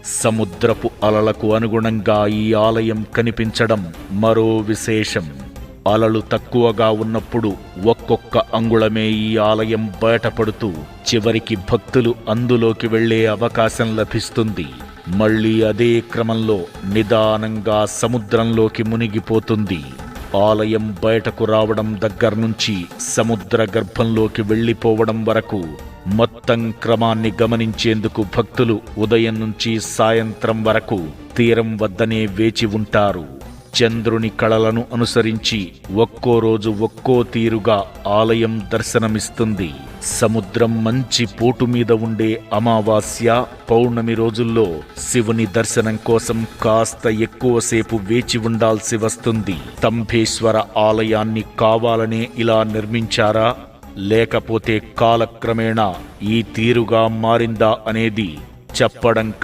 సముద్రపు అలలకు అనుగుణంగా ఈ ఆలయం కనిపించడం మరో విశేషం. అలలు తక్కువగా ఉన్నప్పుడు ఒక్కొక్క అంగుళమే ఈ ఆలయం బయటపడుతూ చివరికి భక్తులు అందులోకి వెళ్లే అవకాశం లభిస్తుంది. మళ్లీ అదే క్రమంలో నిదానంగా సముద్రంలోకి మునిగిపోతుంది. ఆలయం బయటకు రావడం దగ్గర్నుంచి సముద్ర గర్భంలోకి వెళ్లిపోవడం వరకు మొత్తం క్రమాన్ని గమనించేందుకు భక్తులు ఉదయం నుంచి సాయంత్రం వరకు తీరం వద్దనే వేచి ఉంటారు. చంద్రుని కళలను అనుసరించి ఒక్కో రోజు ఒక్కో తీరుగా ఆలయం దర్శనమిస్తుంది. సముద్రం మంచి పోటు మీద ఉండే అమావాస్య, పౌర్ణమి రోజుల్లో శివుని దర్శనం కోసం కాస్త ఎక్కువసేపు వేచి ఉండాల్సి వస్తుంది. స్తంభేశ్వర ఆలయాన్ని కావాలనే ఇలా నిర్మించారా, లేకపోతే కాలక్రమేణా ఈ తీరుగా మారిందా అనేది చెప్పడం